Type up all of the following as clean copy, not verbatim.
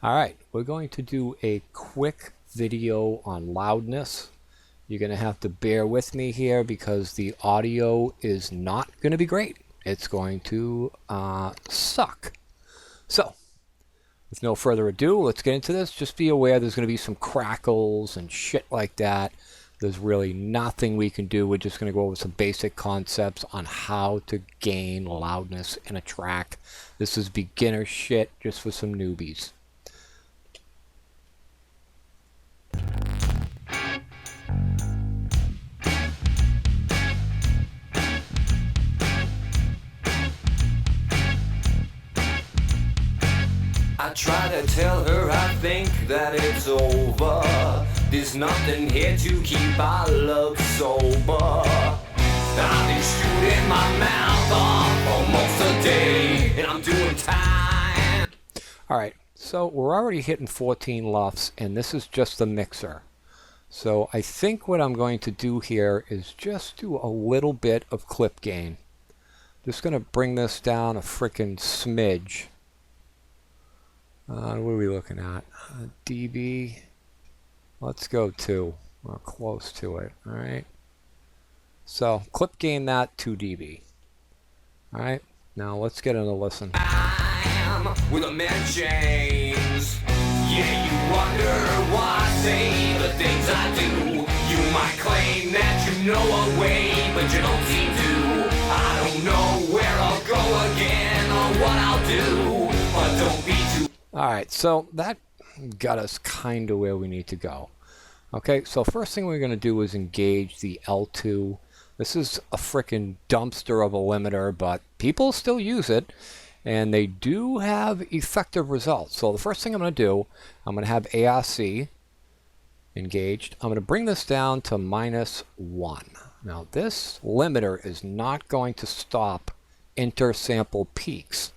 All right, we're going to do a quick video on loudness. You're going to have to bear with me here because the audio is not going to be great. It's going to suck. So, with no further ado, let's get into this. Just be aware there's going to be some crackles and shit like that. There's really nothing we can do. We're just going to go over some basic concepts on how to gain loudness in a track. This is beginner shit just for some newbies. I try to tell her I think that it's over. There's nothing here to keep our love sober. I've been shooting my mouth off almost a day, and I'm doing time. Alright, so we're already hitting 14 LUFS, and this is just the mixer. So I think what I'm going to do here is just do a little bit of clip gain. Just going to bring this down a frickin' smidge. What are we looking at? dB. Let's go 2. We're close to it. Alright. So, clip gain that 2 dB. Alright. Now let's get in a listen. I'm with a man chains. Yeah, you wonder why I say the things I do. You might claim that you know a way, but you don't seem to. I don't know where I'll go again or what I'll do, but don't be too. Alright, so that got us kind of where we need to go. Okay, so first thing we're going to do is engage the L2. This is a frickin' dumpster of a limiter, but people still use it, and they do have effective results. So the first thing I'm going to do, I'm going to have ARC engaged. I'm going to bring this down to -1. Now this limiter is not going to stop inter-sample peaks,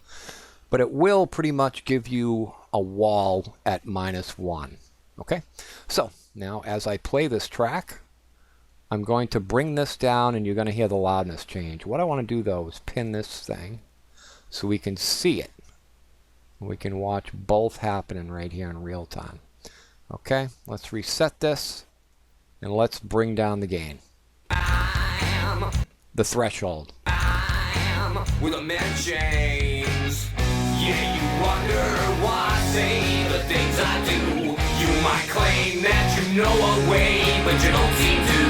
but it will pretty much give you a wall at -1. Okay, so now as I play this track, I'm going to bring this down and you're going to hear the loudness change. What I want to do though is pin this thing so we can see it. We can watch both happening right here in real time. Okay, let's reset this and let's bring down the gain. The threshold. With a man chains. Yeah, you wonder why I say the things I do. You might claim that you know a way, but you don't seem to.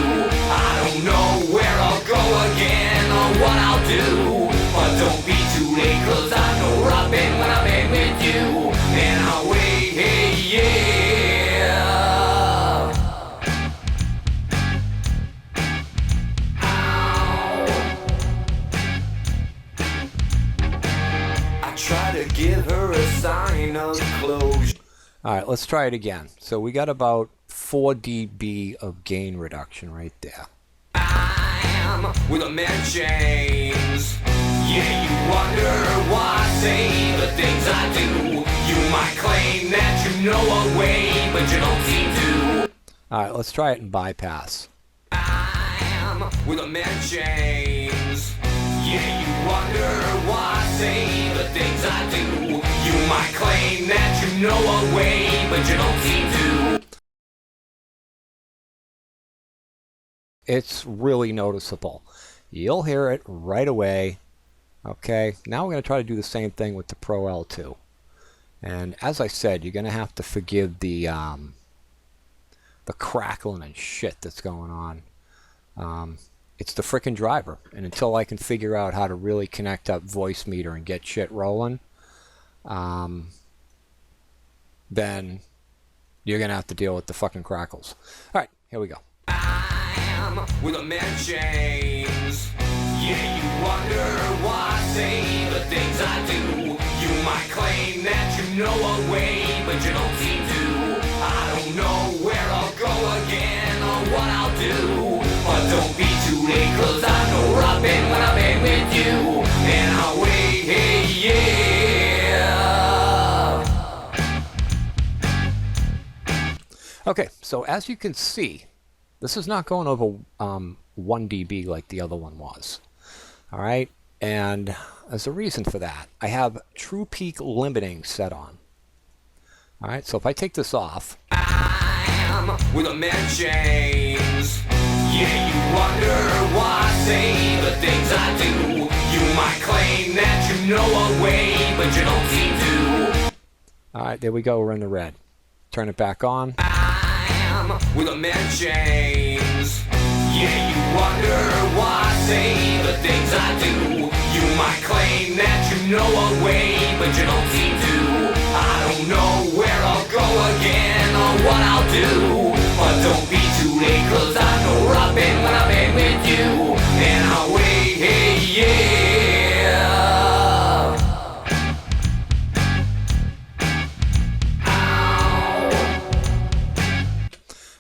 I don't know where I'll go again or what I'll do, but don't be too late, cause I know Robin when I'm in with you. And I'll wait, hey, yeah. I try to give her a sign of closure. Alright, let's try it again. So we got about 4 dB of gain reduction right there. I'm with a man chains. Yeah, you wonder why I say the things I do. You might claim that you know a way, but you don't seem to. Alright, let's try it in bypass. I'm with a man chains. Yeah, you wonder why I say the things I do. You might claim that you know a way, but you don't seem to. It's really noticeable. You'll hear it right away. Okay, now we're going to try to do the same thing with the Pro L2. And as I said, you're going to have to forgive the crackling and shit that's going on. It's the frickin' driver, and until I can figure out how to really connect up voice meter and get shit rolling, then you're gonna have to deal with the fucking crackles. Alright, here we go. I'm with a man chains. Yeah, you wonder why I say the things I do. You might claim that you know a way, but you don't seem to. I don't know where I'll go again or what I'll do, but don't be too late, cause I know Robin when I'm in with you. And I'll wait, hey, yeah. Okay, so as you can see, this is not going over 1 dB like the other one was. Alright, and there's a reason for that. I have true peak limiting set on. All right, so if I take this off, I'm with a man chains. Yeah, you wonder why I say the things I do. You might claim that you know a way, but you don't seem to. all right, there we go, we're in the red. Turn it back on. I'm with a man chains. Yeah, you wonder why I say the things I do. You might claim that you know a way, but you don't seem to. I don't know where I'll go again or what I'll do. But don't be too late, cause I know where I've been when I've been with you. And I'll wait, hey, yeah.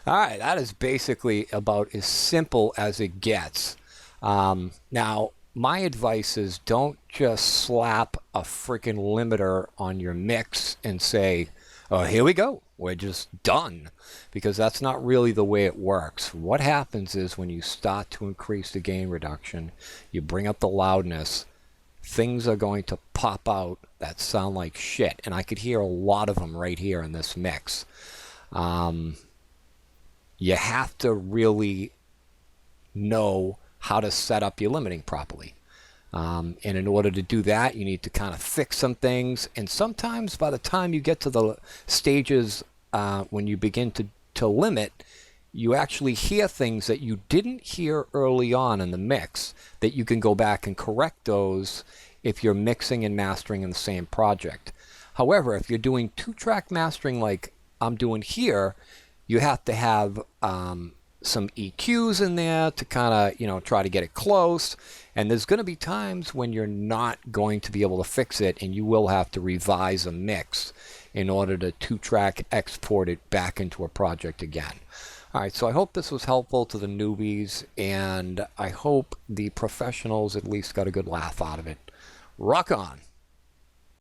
All right, that is basically about as simple as it gets. Now, my advice is don't just slap a freaking limiter on your mix and say, oh, here we go, we're just done. Because that's not really the way it works. What happens is when you start to increase the gain reduction, you bring up the loudness, things are going to pop out that sound like shit. And I could hear a lot of them right here in this mix. You have to really know how to set up your limiting properly. And in order to do that, you need to kind of fix some things. And sometimes by the time you get to the stages when you begin to limit, you actually hear things that you didn't hear early on in the mix that you can go back and correct those if you're mixing and mastering in the same project. However, if you're doing 2-track mastering like I'm doing here, you have to have some EQs in there to kind of, try to get it close. And there's going to be times when you're not going to be able to fix it, and you will have to revise a mix in order to 2-track export it back into a project again. All right, so I hope this was helpful to the newbies, and I hope the professionals at least got a good laugh out of it. Rock on.